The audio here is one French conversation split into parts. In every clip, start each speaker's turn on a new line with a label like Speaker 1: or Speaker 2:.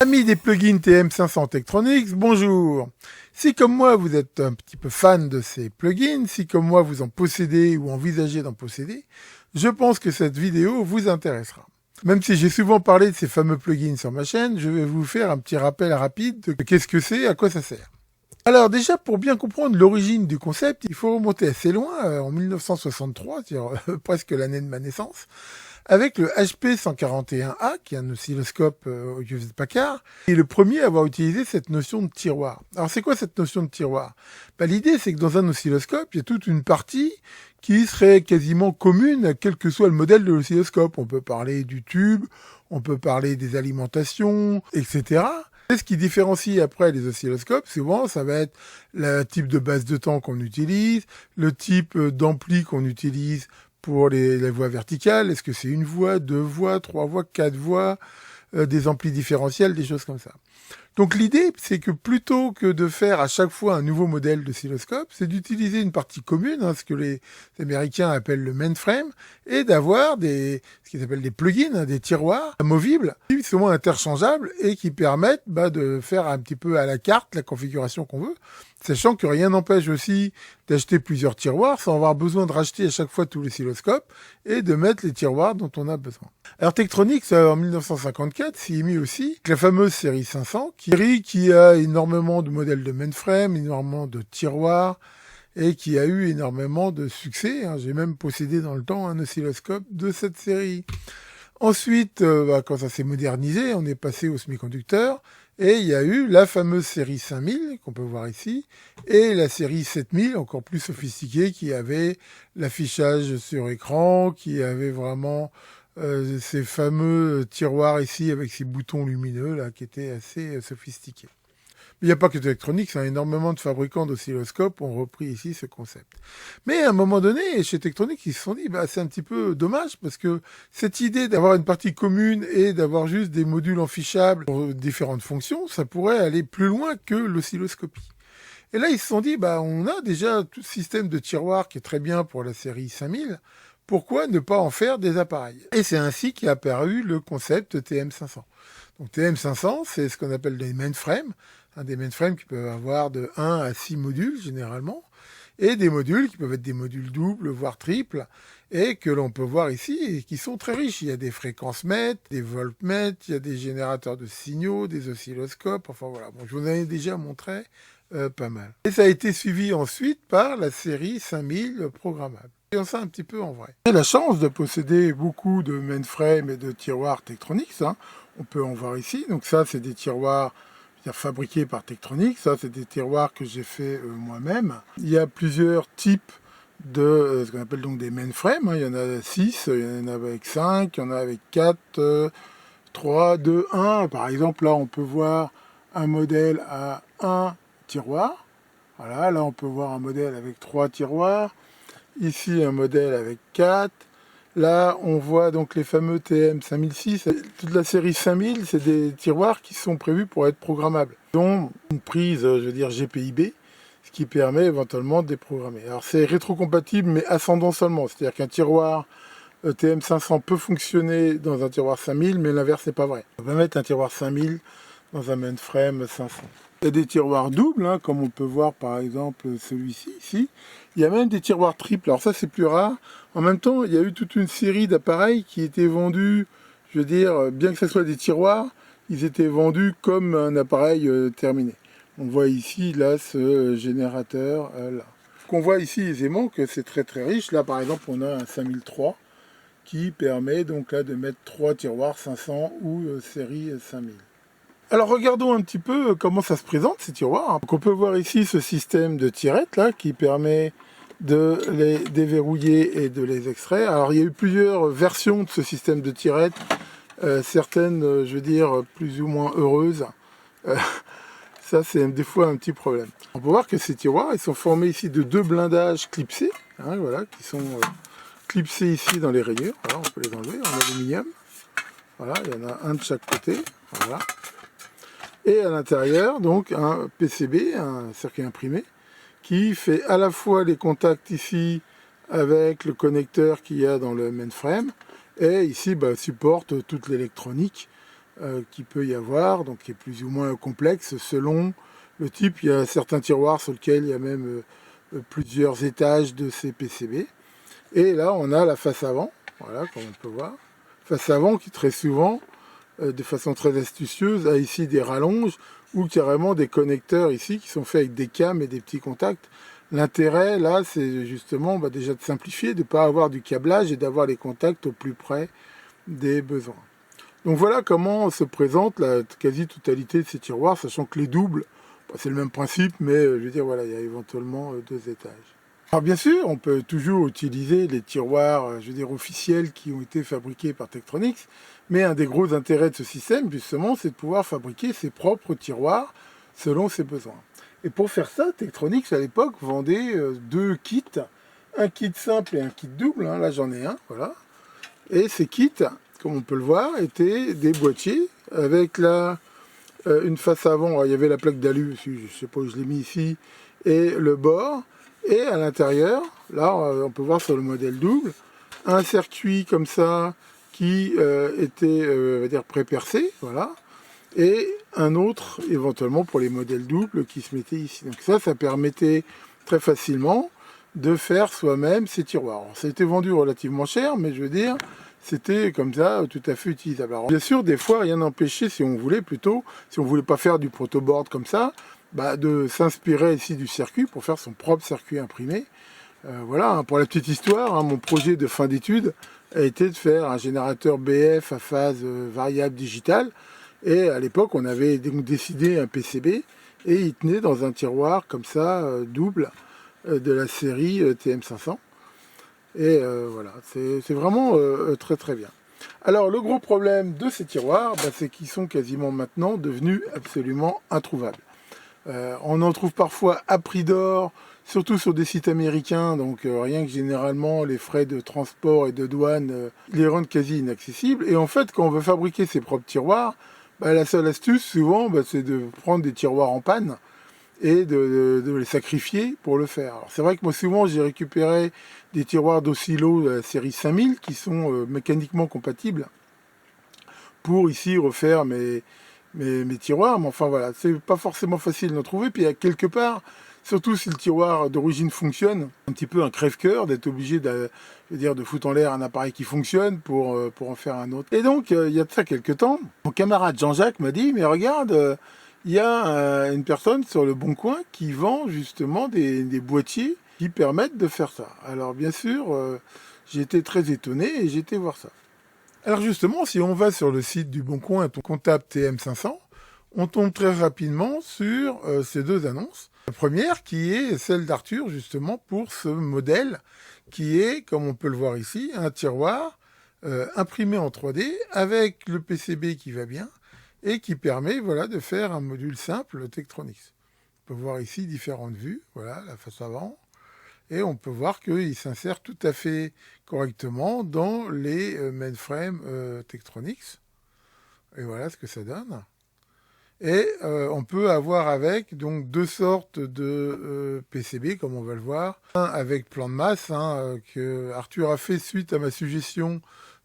Speaker 1: Amis des plugins TM500 Tektronix, bonjour. Si comme moi vous êtes un petit peu fan de ces plugins, si comme moi vous en possédez ou envisagez d'en posséder, je pense que cette vidéo vous intéressera. Même si j'ai souvent parlé de ces fameux plugins sur ma chaîne, je vais vous faire un petit rappel rapide de qu'est-ce que c'est, à quoi ça sert. Alors déjà, pour bien comprendre l'origine du concept, il faut remonter assez loin, en 1963, c'est-à-dire presque l'année de ma naissance, avec le HP 141A, qui est un oscilloscope Hewlett-Packard, qui est le premier à avoir utilisé cette notion de tiroir. Alors c'est quoi cette notion de tiroir? L'idée, c'est que dans un oscilloscope, il y a toute une partie qui serait quasiment commune, quel que soit le modèle de l'oscilloscope. On peut parler du tube, on peut parler des alimentations, etc. Et ce qui différencie après les oscilloscopes, souvent, ça va être le type de base de temps qu'on utilise, le type d'ampli qu'on utilise pour les voies verticales. Est-ce que c'est une voie, deux voies, trois voies, quatre voies, des amplis différentiels, des choses comme ça. Donc l'idée, c'est que plutôt que de faire à chaque fois un nouveau modèle d'oscilloscope, c'est d'utiliser une partie commune, ce que les Américains appellent le mainframe, et d'avoir ce qu'ils appellent des plugins, des tiroirs amovibles, qui sont interchangeables et qui permettent de faire un petit peu à la carte la configuration qu'on veut, sachant que rien n'empêche aussi d'acheter plusieurs tiroirs sans avoir besoin de racheter à chaque fois tout l'oscilloscope et de mettre les tiroirs dont on a besoin. Alors Tektronix, en 1954, s'y est mis aussi la fameuse série 500, qui a énormément de modèles de mainframe, énormément de tiroirs, et qui a eu énormément de succès. J'ai même possédé dans le temps un oscilloscope de cette série. Ensuite, quand ça s'est modernisé, on est passé au semi-conducteur, et il y a eu la fameuse série 5000, qu'on peut voir ici, et la série 7000, encore plus sophistiquée, qui avait l'affichage sur écran, qui avait vraiment ces fameux tiroirs ici, avec ces boutons lumineux, là, qui étaient assez sophistiqués. Il n'y a pas que Tektronix, énormément de fabricants d'oscilloscopes ont repris ici ce concept. Mais à un moment donné, chez Tektronix, ils se sont dit, c'est un petit peu dommage, parce que cette idée d'avoir une partie commune et d'avoir juste des modules enfichables pour différentes fonctions, ça pourrait aller plus loin que l'oscilloscopie. Et là, ils se sont dit, on a déjà tout ce système de tiroirs qui est très bien pour la série 5000, pourquoi ne pas en faire des appareils? Et c'est ainsi qu'est apparu le concept TM500. Donc TM500, c'est ce qu'on appelle des mainframes, des mainframes qui peuvent avoir de 1 à 6 modules généralement, et des modules qui peuvent être des modules doubles, voire triples, et que l'on peut voir ici, et qui sont très riches. Il y a des fréquences mètres, des voltmètres, il y a des générateurs de signaux, des oscilloscopes, enfin voilà, je vous en ai déjà montré pas mal. Et ça a été suivi ensuite par la série 5000 programmable. Voyons ça un petit peu en vrai. J'ai la chance de posséder beaucoup de mainframes et de tiroirs Tektronix, on peut en voir ici. Donc ça, c'est des tiroirs fabriqués par Tektronix. Ça, c'est des tiroirs que j'ai fait moi-même. Il y a plusieurs types de ce qu'on appelle donc des mainframes. Il y en a 6, il y en a avec 5, il y en a avec 4, 3, 2, 1. Par exemple, là, on peut voir un modèle à 1 tiroir. Voilà, là, on peut voir un modèle avec 3 tiroirs. Ici, un modèle avec 4. Là, on voit donc les fameux TM5006. Toute la série 5000, c'est des tiroirs qui sont prévus pour être programmables. Ils ont une prise, GPIB, ce qui permet éventuellement de les programmer. Alors, c'est rétrocompatible, mais ascendant seulement. C'est-à-dire qu'un tiroir TM500 peut fonctionner dans un tiroir 5000, mais l'inverse n'est pas vrai. On va mettre un tiroir 5000 dans un mainframe 500. Il y a des tiroirs doubles, comme on peut voir par exemple celui-ci, ici. Il y a même des tiroirs triples, alors ça c'est plus rare. En même temps, il y a eu toute une série d'appareils qui étaient vendus, bien que ce soit des tiroirs, ils étaient vendus comme un appareil terminé. On voit ici, là, ce générateur, là. On voit ici aisément que c'est très très riche. Là par exemple, on a un 5003 qui permet donc là de mettre 3 tiroirs 500 ou série 5000. Alors regardons un petit peu comment ça se présente ces tiroirs. Donc on peut voir ici ce système de tirettes là qui permet de les déverrouiller et de les extraire. Alors il y a eu plusieurs versions de ce système de tirettes, certaines plus ou moins heureuses. Ça c'est des fois un petit problème. On peut voir que ces tiroirs ils sont formés ici de 2 blindages clipsés, voilà, qui sont clipsés ici dans les rainures. Voilà, on peut les enlever en aluminium. Voilà, il y en a un de chaque côté. Voilà. Et à l'intérieur, donc, un PCB, un circuit imprimé, qui fait à la fois les contacts ici avec le connecteur qu'il y a dans le mainframe, et ici supporte toute l'électronique qu'il peut y avoir, donc qui est plus ou moins complexe selon le type. Il y a certains tiroirs sur lesquels il y a même plusieurs étages de ces PCB. Et là, on a la face avant, voilà, comme on peut voir. Face avant qui très souvent, de façon très astucieuse, a ici des rallonges ou carrément des connecteurs ici qui sont faits avec des cames et des petits contacts. L'intérêt là, c'est justement déjà de simplifier, de ne pas avoir du câblage et d'avoir les contacts au plus près des besoins. Donc voilà comment se présente la quasi-totalité de ces tiroirs, sachant que les doubles, c'est le même principe, mais je veux dire, voilà, il y a éventuellement 2 étages. Alors bien sûr, on peut toujours utiliser les tiroirs, je veux dire, officiels qui ont été fabriqués par Tektronix, mais un des gros intérêts de ce système, justement, c'est de pouvoir fabriquer ses propres tiroirs selon ses besoins. Et pour faire ça, Tektronix, à l'époque, vendait 2 kits, un kit simple et un kit double, hein, là j'en ai un, voilà. Et ces kits, comme on peut le voir, étaient des boîtiers avec une face avant, alors, il y avait la plaque d'alu, je ne sais pas où je l'ai mis ici, et le bord, et à l'intérieur, là on peut voir sur le modèle double, un circuit comme ça qui était on va dire pré-percé, voilà, et un autre éventuellement pour les modèles doubles qui se mettait ici. Donc ça permettait très facilement de faire soi-même ces tiroirs. Alors, ça a été vendu relativement cher, mais je veux dire, c'était comme ça tout à fait utilisable. Alors, bien sûr, des fois, rien n'empêchait, si on voulait plutôt, si on voulait pas faire du protoboard comme ça, de s'inspirer ici du circuit pour faire son propre circuit imprimé. Voilà, hein, pour la petite histoire, hein, mon projet de fin d'études a été de faire un générateur BF à phase variable digitale. Et à l'époque, on avait donc décidé un PCB et il tenait dans un tiroir comme ça, double, de la série TM500. Et voilà, c'est vraiment très très bien. Alors le gros problème de ces tiroirs, c'est qu'ils sont quasiment maintenant devenus absolument introuvables. On en trouve parfois à prix d'or, surtout sur des sites américains, donc rien que généralement les frais de transport et de douane les rendent quasi inaccessibles. Et en fait, quand on veut fabriquer ses propres tiroirs, la seule astuce souvent, c'est de prendre des tiroirs en panne et de les sacrifier pour le faire. C'est vrai que moi souvent j'ai récupéré des tiroirs d'oscillo de la série 5000 qui sont mécaniquement compatibles pour ici refaire mes tiroirs, mais enfin voilà, c'est pas forcément facile d'en trouver, puis il y a quelque part, surtout si le tiroir d'origine fonctionne, un petit peu un crève-cœur d'être obligé de foutre en l'air un appareil qui fonctionne pour en faire un autre. Et donc il y a de ça quelques temps, mon camarade Jean-Jacques m'a dit, mais regarde, il y a une personne sur le Bon Coin qui vend justement des boîtiers qui permettent de faire ça. Alors bien sûr, j'ai été très étonné et j'ai été voir ça. Alors justement, si on va sur le site du Bon Coin, on tape TM500, on tombe très rapidement sur ces 2 annonces. La première qui est celle d'Arthur justement pour ce modèle qui est, comme on peut le voir ici, un tiroir imprimé en 3D avec le PCB qui va bien et qui permet voilà, de faire un module simple Tektronix. On peut voir ici différentes vues, voilà la face avant. Et on peut voir qu'il s'insère tout à fait correctement dans les mainframes Tektronix. Et voilà ce que ça donne. Et on peut avoir avec donc 2 sortes de PCB, comme on va le voir. Un avec plan de masse, que Arthur a fait suite à ma suggestion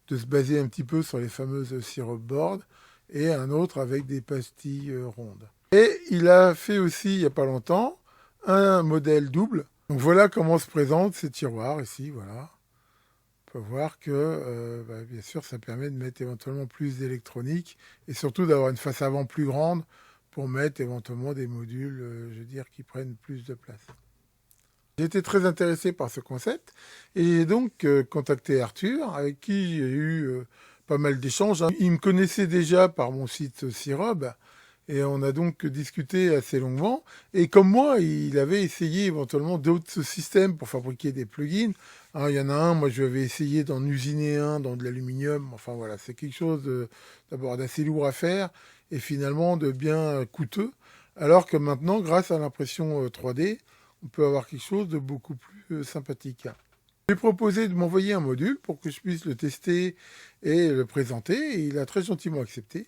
Speaker 1: de se baser un petit peu sur les fameuses syrup boards, et un autre avec des pastilles rondes. Et il a fait aussi, il n'y a pas longtemps, un modèle double. Donc voilà comment se présentent ces tiroirs ici, voilà. On peut voir que, bien sûr, ça permet de mettre éventuellement plus d'électronique et surtout d'avoir une face avant plus grande pour mettre éventuellement des modules, je veux dire, qui prennent plus de place. J'ai été très intéressé par ce concept et j'ai donc contacté Arthur, avec qui j'ai eu pas mal d'échanges. Il me connaissait déjà par mon site Syrob. Et on a donc discuté assez longuement. Et comme moi, il avait essayé éventuellement d'autres systèmes pour fabriquer des plugins. Il y en a un, moi je vais essayer d'en usiner un dans de l'aluminium. Enfin voilà, c'est quelque chose d'abord d'assez lourd à faire et finalement de bien coûteux. Alors que maintenant, grâce à l'impression 3D, on peut avoir quelque chose de beaucoup plus sympathique. J'ai proposé de m'envoyer un module pour que je puisse le tester et le présenter. Et il a très gentiment accepté.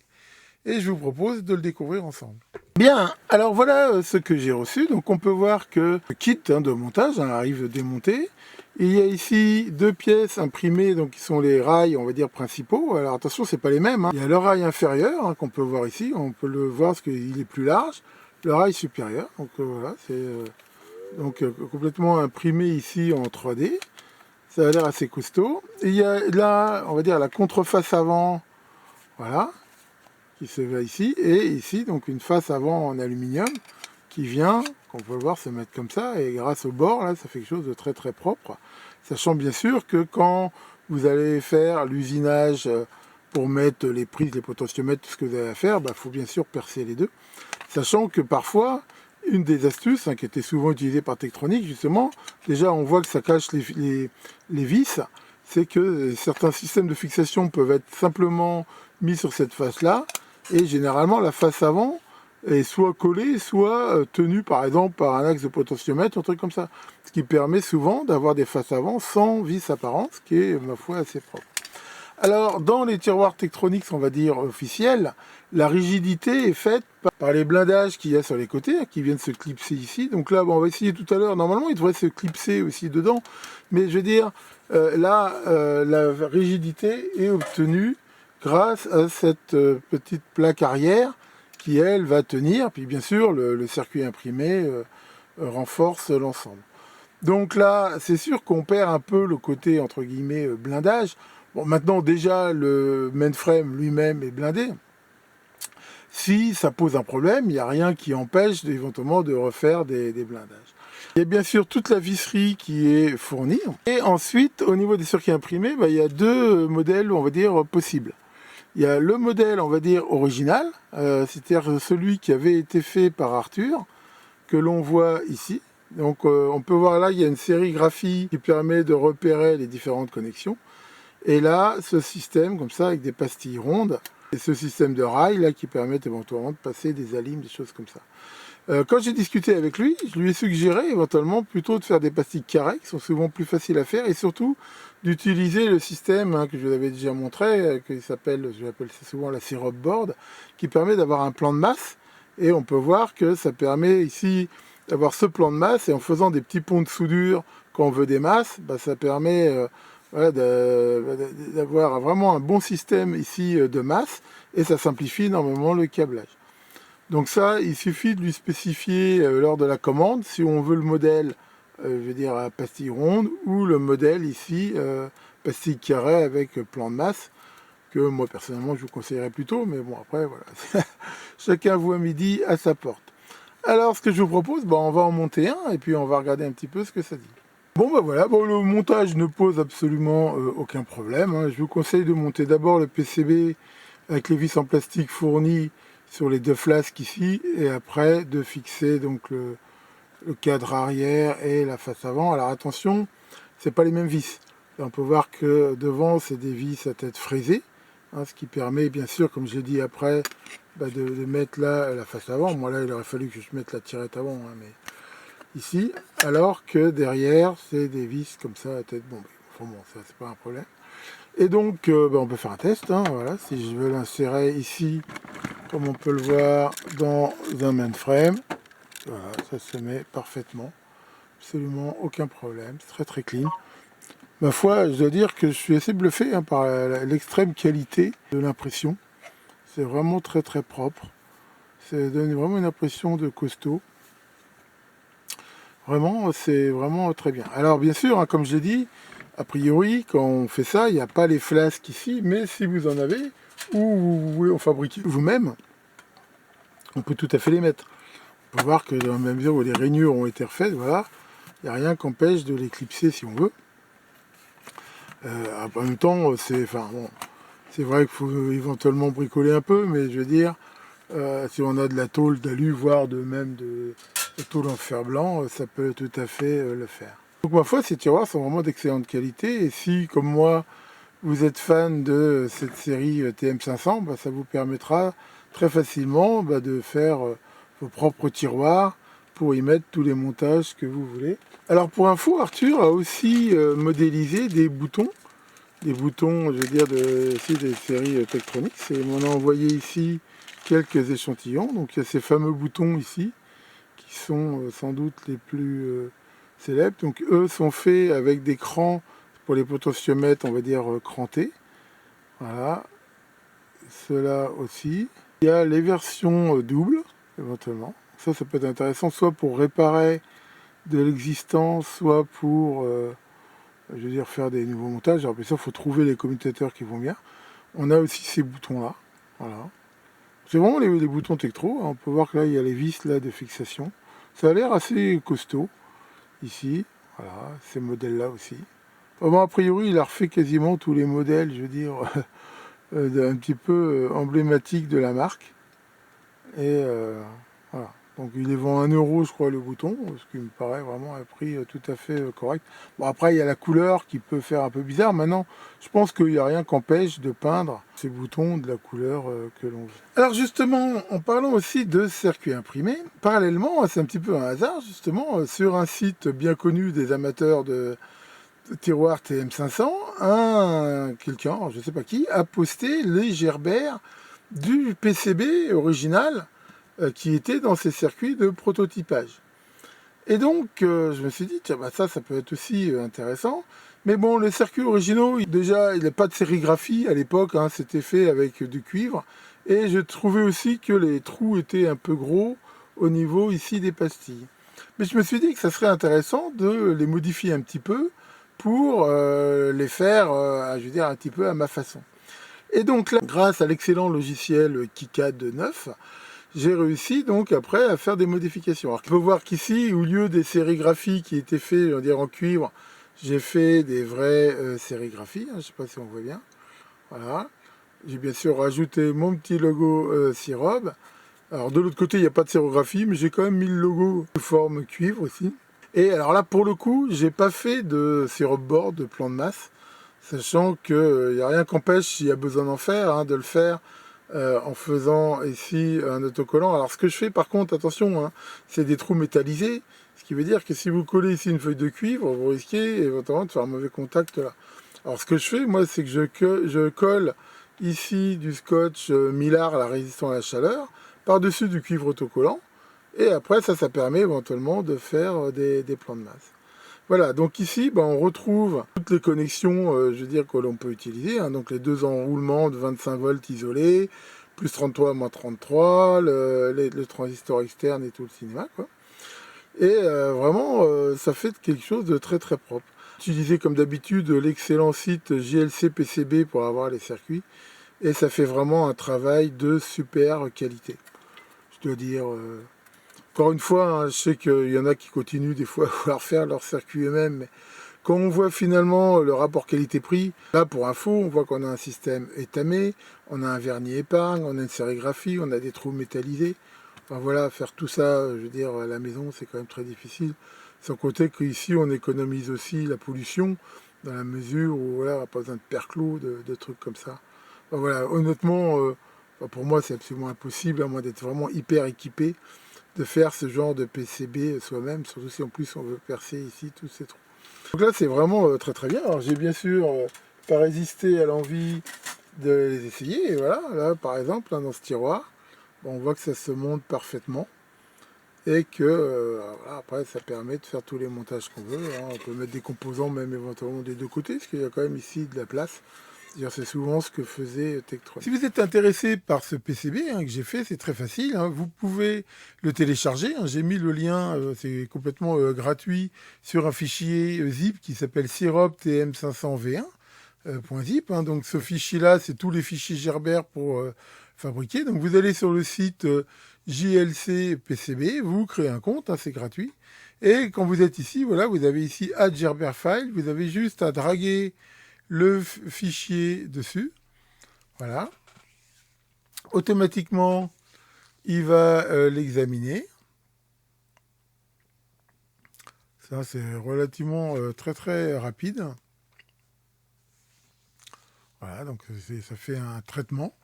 Speaker 1: et je vous propose de le découvrir ensemble. Bien, alors voilà ce que j'ai reçu. Donc on peut voir que le kit de montage arrive démonté. Il y a ici 2 pièces imprimées, donc qui sont les rails, on va dire, principaux. Alors attention, c'est pas les mêmes. Il y a le rail inférieur qu'on peut voir ici, on peut le voir parce qu'il est plus large. Le rail supérieur, donc voilà, c'est complètement imprimé ici en 3D. Ça a l'air assez costaud. Et il y a là, on va dire, la contreface avant, voilà, qui se voit ici, et ici, donc une face avant en aluminium, qui vient, qu'on peut voir se mettre comme ça, et grâce au bord, là, ça fait quelque chose de très très propre. Sachant bien sûr que quand vous allez faire l'usinage pour mettre les prises, les potentiomètres, tout ce que vous avez à faire, il faut bien sûr percer les deux. Sachant que parfois, une des astuces qui était souvent utilisée par Tektronix, justement, déjà on voit que ça cache les vis, c'est que certains systèmes de fixation peuvent être simplement mis sur cette face-là, et généralement la face avant est soit collée, soit tenue par exemple par un axe de potentiomètre, un truc comme ça. Ce qui permet souvent d'avoir des faces avant sans vis apparente, ce qui est, ma foi, assez propre. Alors, dans les tiroirs Tektronix, on va dire officiels, la rigidité est faite par les blindages qu'il y a sur les côtés, qui viennent se clipser ici. Donc là, on va essayer tout à l'heure. Normalement, il devrait se clipser aussi dedans. Mais je veux dire, là, la rigidité est obtenue grâce à cette petite plaque arrière qui, elle, va tenir. Puis, bien sûr, le circuit imprimé renforce l'ensemble. Donc là, c'est sûr qu'on perd un peu le côté, entre guillemets, blindage. Bon, maintenant, déjà, le mainframe lui-même est blindé. Si ça pose un problème, il n'y a rien qui empêche éventuellement de refaire des blindages. Il y a bien sûr toute la visserie qui est fournie. Et ensuite, au niveau des circuits imprimés, il y a 2 modèles, on va dire, possibles. Il y a le modèle, on va dire, original, c'est-à-dire celui qui avait été fait par Arthur, que l'on voit ici. Donc on peut voir là, il y a une sérigraphie qui permet de repérer les différentes connexions. Et là, ce système, comme ça, avec des pastilles rondes, et ce système de rails, là, qui permettent éventuellement de passer des alimes, des choses comme ça. Quand j'ai discuté avec lui, je lui ai suggéré éventuellement plutôt de faire des pastilles carrées, qui sont souvent plus faciles à faire, et surtout d'utiliser le système que je vous avais déjà montré, qui s'appelle, je l'appelle souvent la syrup board, qui permet d'avoir un plan de masse, et on peut voir que ça permet ici d'avoir ce plan de masse, et en faisant des petits ponts de soudure quand on veut des masses, ça permet voilà, d'avoir vraiment un bon système ici de masse, et ça simplifie énormément le câblage. Donc ça, il suffit de lui spécifier lors de la commande, si on veut le modèle, je veux dire à pastille ronde, ou le modèle ici, pastille carrée avec plan de masse, que moi personnellement je vous conseillerais plutôt, mais bon après voilà, chacun voit midi à sa porte. Alors ce que je vous propose, on va en monter un, et puis on va regarder un petit peu ce que ça dit. Bon voilà, le montage ne pose absolument aucun problème. Je vous conseille de monter d'abord le PCB avec les vis en plastique fournies sur les 2 flasques ici, et après de fixer donc le cadre arrière et la face avant. Alors attention, c'est pas les mêmes vis. Là, on peut voir que devant c'est des vis à tête fraisée, ce qui permet bien sûr, comme je l'ai dit après, de mettre là la face avant. Moi là il aurait fallu que je mette la tirette avant, mais ici, alors que derrière c'est des vis comme ça à tête bombée. Enfin bon, ça c'est pas un problème. Et donc on peut faire un test, voilà, si je veux l'insérer ici, comme on peut le voir dans un mainframe, voilà, ça se met parfaitement, absolument aucun problème, c'est très très clean. Ma foi, je dois dire que je suis assez bluffé par l'extrême qualité de l'impression. C'est vraiment très très propre, ça donne vraiment une impression de costaud. Vraiment, c'est vraiment très bien. Alors bien sûr, comme je l'ai dit, a priori, quand on fait ça, il n'y a pas les flasques ici, mais si vous en avez, ou vous voulez en fabriquer vous-même, on peut tout à fait les mettre. On peut voir que dans la même mesure où les rainures ont été refaites, voilà, il n'y a rien qui empêche de les clipser si on veut. En même temps, c'est vrai qu'il faut éventuellement bricoler un peu, mais je veux dire, si on a de la tôle d'alu, voire même de tôle en fer blanc, ça peut tout à fait le faire. Donc ma foi, ces tiroirs sont vraiment d'excellente qualité, et si, comme moi, vous êtes fan de cette série TM500, ça vous permettra très facilement de faire vos propres tiroirs pour y mettre tous les montages que vous voulez. Alors pour info, Arthur a aussi modélisé des boutons, je veux dire, des séries Tektronix, et il m'en a envoyé ici quelques échantillons. Donc il y a ces fameux boutons ici, qui sont sans doute les plus célèbres. Donc eux sont faits avec des crans pour les potentiomètres, on va dire crantés. Voilà, ceux-là aussi. Il y a les versions doubles, éventuellement. Ça peut être intéressant, soit pour réparer de l'existant, soit pour je veux dire faire des nouveaux montages. Alors bien sûr, il faut trouver les commutateurs qui vont bien. On a aussi ces boutons-là. Voilà. C'est vraiment les boutons Tektro. On peut voir que là, il y a les vis là, de fixation. Ça a l'air assez costaud, ici. Voilà, ces modèles-là aussi. Bon, a priori, il a refait quasiment tous les modèles, je veux dire, un petit peu emblématiques de la marque. Et voilà. Donc il les vend 1 €, je crois, le bouton, ce qui me paraît vraiment un prix tout à fait correct. Bon, après, il y a la couleur qui peut faire un peu bizarre. Maintenant, je pense qu'il n'y a rien qu'empêche de peindre ces boutons de la couleur que l'on veut. Alors justement, en parlant aussi de circuits imprimés, parallèlement, c'est un petit peu un hasard, justement, sur un site bien connu des amateurs de tiroirs TM500, quelqu'un, je ne sais pas qui, a posté les gerbères du PCB original qui était dans ces circuits de prototypage. Et donc, je me suis dit, tiens, bah ça peut être aussi intéressant. Mais bon, les circuits originaux, déjà, il n'y a pas de sérigraphie à l'époque, hein, c'était fait avec du cuivre. Et je trouvais aussi que les trous étaient un peu gros au niveau ici des pastilles. Mais je me suis dit que ça serait intéressant de les modifier un petit peu pour les faire, je veux dire, un petit peu à ma façon. Et donc là, grâce à l'excellent logiciel KiCad 9, j'ai réussi donc après à faire des modifications. Alors, on peut voir qu'ici, au lieu des sérigraphies qui étaient faites, on va dire en cuivre, j'ai fait des vraies sérigraphies. Je ne sais pas si on voit bien. Voilà. J'ai bien sûr rajouté mon petit logo Syrob. Alors de l'autre côté, il n'y a pas de sérigraphie, mais j'ai quand même mis le logo de forme cuivre aussi. Et alors là, pour le coup, j'ai pas fait de Syrob board, de plan de masse, sachant qu'il n'y a rien qu'empêche, s'il y a besoin d'en faire, hein, de le faire en faisant ici un autocollant. Alors ce que je fais par contre, attention, hein, c'est des trous métallisés, ce qui veut dire que si vous collez ici une feuille de cuivre, vous risquez éventuellement de faire un mauvais contact là. Alors ce que je fais, moi, c'est que je colle ici du scotch Mylar, la résistant à la chaleur, par-dessus du cuivre autocollant, et après ça permet éventuellement de faire des plans de masse. Voilà, donc ici, on retrouve toutes les connexions, je veux dire, que l'on peut utiliser. Hein, donc les deux enroulements de 25 volts isolés, plus 33, moins 33, le transistor externe et tout le cinéma, quoi. Et vraiment, ça fait quelque chose de très très propre. Utilisez comme d'habitude l'excellent site JLC PCB pour avoir les circuits. Et ça fait vraiment un travail de super qualité. Je dois dire... Encore une fois, hein, je sais qu'il y en a qui continuent des fois à vouloir faire leur circuit eux-mêmes, mais quand on voit finalement le rapport qualité-prix, là pour info, on voit qu'on a un système étamé, on a un vernis épargne, on a une sérigraphie, on a des trous métallisés. Enfin voilà, faire tout ça, je veux dire, à la maison, c'est quand même très difficile. Sans compter qu'ici, on économise aussi la pollution, dans la mesure où voilà, on n'a pas besoin de perclos, de trucs comme ça. Enfin, voilà, honnêtement, pour moi, c'est absolument impossible, à moins d'être vraiment hyper équipé, de faire ce genre de PCB soi-même, surtout si en plus on veut percer ici tous ces trous. Donc là c'est vraiment très très bien. Alors j'ai bien sûr pas résisté à l'envie de les essayer, et voilà, là par exemple, hein, dans ce tiroir, on voit que ça se monte parfaitement, et que voilà, après ça permet de faire tous les montages qu'on veut, hein. On peut mettre des composants même éventuellement des deux côtés, parce qu'il y a quand même ici de la place. C'est souvent ce que faisait Tektronix. Si vous êtes intéressé par ce PCB que j'ai fait, c'est très facile. Hein, vous pouvez le télécharger. Hein, j'ai mis le lien, c'est complètement gratuit, sur un fichier zip qui s'appelle Syrob TM500V1.zip. Hein, donc ce fichier-là, c'est tous les fichiers Gerber pour fabriquer. Donc vous allez sur le site JLC PCB, vous créez un compte, hein, c'est gratuit. Et quand vous êtes ici, voilà, vous avez ici Add Gerber File. Vous avez juste à draguer le fichier dessus, voilà. Automatiquement, il va l'examiner. Ça, c'est relativement très très rapide. Voilà, donc ça fait un traitement.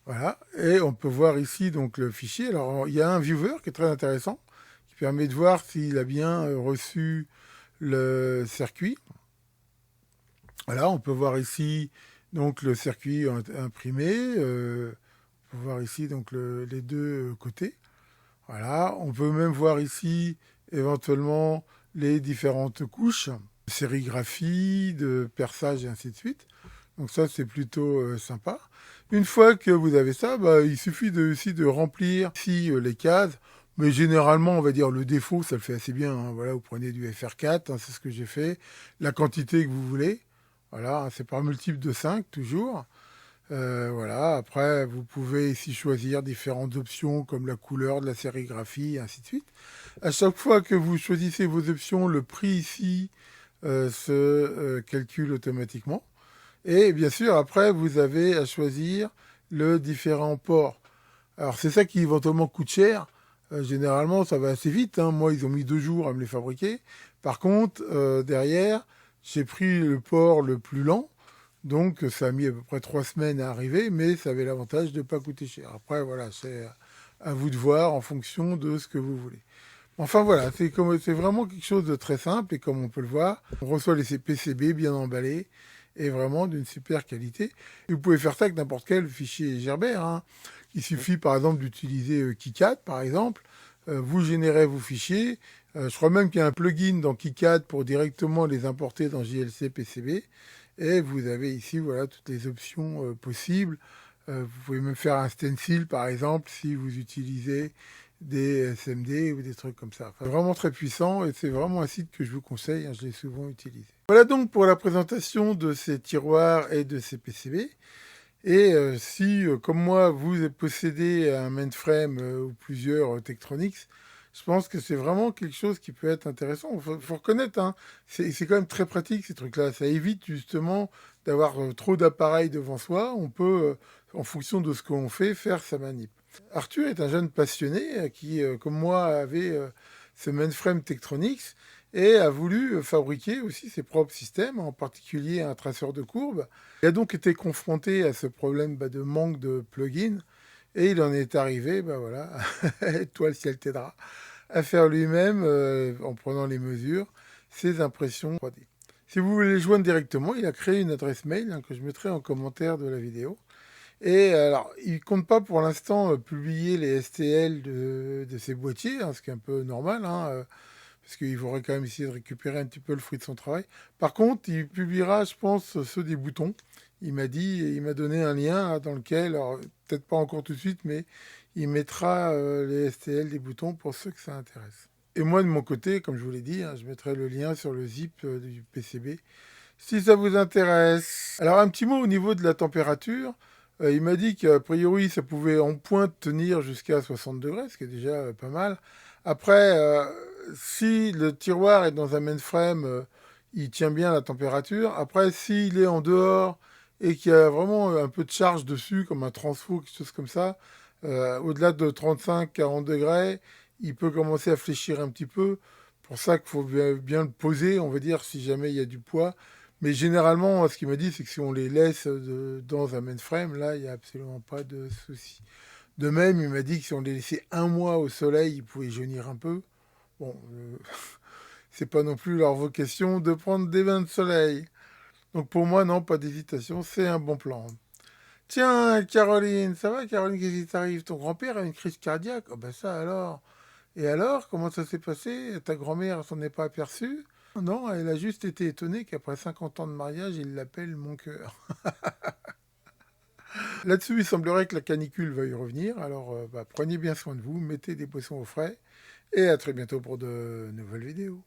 Speaker 1: Voilà, et on peut voir ici donc le fichier. Alors, il y a un viewer qui est très intéressant, qui permet de voir s'il a bien reçu le circuit. Voilà, on peut voir ici donc le circuit imprimé. On peut voir ici donc les deux côtés. Voilà, on peut même voir ici éventuellement les différentes couches, de sérigraphie, de perçage et ainsi de suite. Donc ça, c'est plutôt sympa. Une fois que vous avez ça, il suffit aussi de remplir ici les cases. Mais généralement, on va dire le défaut, ça le fait assez bien. Hein. Voilà, vous prenez du FR4, hein, c'est ce que j'ai fait. La quantité que vous voulez. Voilà, c'est par multiple de 5 toujours. Voilà, après, vous pouvez ici choisir différentes options comme la couleur, de la sérigraphie, et ainsi de suite. À chaque fois que vous choisissez vos options, le prix ici se calcule automatiquement. Et bien sûr, après, vous avez à choisir le différent port. Alors, c'est ça qui éventuellement coûte cher. Généralement, ça va assez vite. Hein. Moi, ils ont mis 2 jours à me les fabriquer. Par contre, derrière, j'ai pris le port le plus lent. Donc, ça a mis à peu près 3 semaines à arriver, mais ça avait l'avantage de ne pas coûter cher. Après, voilà, c'est à vous de voir en fonction de ce que vous voulez. Enfin, voilà, c'est vraiment quelque chose de très simple. Et comme on peut le voir, on reçoit les PCB bien emballés et vraiment d'une super qualité. Et vous pouvez faire ça avec n'importe quel fichier Gerbert. Hein. Il suffit, par exemple, d'utiliser KiCad, par exemple. Vous générez vos fichiers. Je crois même qu'il y a un plugin dans KiCad pour directement les importer dans JLC PCB. Et vous avez ici voilà toutes les options possibles. Vous pouvez même faire un stencil par exemple si vous utilisez des SMD ou des trucs comme ça. Enfin, vraiment très puissant et c'est vraiment un site que je vous conseille, hein, je l'ai souvent utilisé. Voilà donc pour la présentation de ces tiroirs et de ces PCB. Et si, comme moi, vous possédez un mainframe ou plusieurs Tektronix, je pense que c'est vraiment quelque chose qui peut être intéressant. Il faut reconnaître, hein, c'est quand même très pratique ces trucs-là. Ça évite justement d'avoir trop d'appareils devant soi. On peut, en fonction de ce qu'on fait, faire sa manip. Arthur est un jeune passionné qui, comme moi, avait ce mainframe Tektronix et a voulu fabriquer aussi ses propres systèmes, en particulier un traceur de courbes. Il a donc été confronté à ce problème de manque de plugins et il en est arrivé, voilà, toi le ciel t'aidera, à faire lui-même, en prenant les mesures, ses impressions 3D. Si vous voulez le joindre directement, il a créé une adresse mail hein, que je mettrai en commentaire de la vidéo. Et alors, il ne compte pas pour l'instant publier les STL de ses boîtiers, hein, ce qui est un peu normal, hein, parce qu'il faudrait quand même essayer de récupérer un petit peu le fruit de son travail. Par contre, il publiera, je pense, ceux des boutons. Il m'a dit, il m'a donné un lien dans lequel, alors peut-être pas encore tout de suite, mais il mettra les STL des boutons pour ceux que ça intéresse. Et moi, de mon côté, comme je vous l'ai dit, hein, je mettrai le lien sur le zip du PCB si ça vous intéresse. Alors, un petit mot au niveau de la température. Il m'a dit qu'a priori, ça pouvait en pointe tenir jusqu'à 60 degrés, ce qui est déjà pas mal. Après, si le tiroir est dans un mainframe, il tient bien la température. Après, s'il est en dehors et qu'il y a vraiment un peu de charge dessus, comme un transfo, quelque chose comme ça, au-delà de 35-40 degrés, il peut commencer à fléchir un petit peu. Pour ça qu'il faut bien le poser, on va dire, si jamais il y a du poids. Mais généralement, ce qu'il m'a dit, c'est que si on les laisse dans un mainframe, là, il n'y a absolument pas de souci. De même, il m'a dit que si on les laissait un mois au soleil, ils pouvaient jaunir un peu. Bon, c'est pas non plus leur vocation de prendre des bains de soleil. Donc pour moi, non, pas d'hésitation, c'est un bon plan. Tiens, Caroline, ça va, Caroline, qu'est-ce qui t'arrive? Ton grand-père a une crise cardiaque? Oh ben ça alors. Et alors, comment ça s'est passé? Ta grand-mère s'en est pas aperçue? Non, elle a juste été étonnée qu'après 50 ans de mariage, il l'appelle mon cœur. Là-dessus, il semblerait que la canicule veuille revenir. Alors, prenez bien soin de vous, mettez des boissons au frais. Et à très bientôt pour de nouvelles vidéos.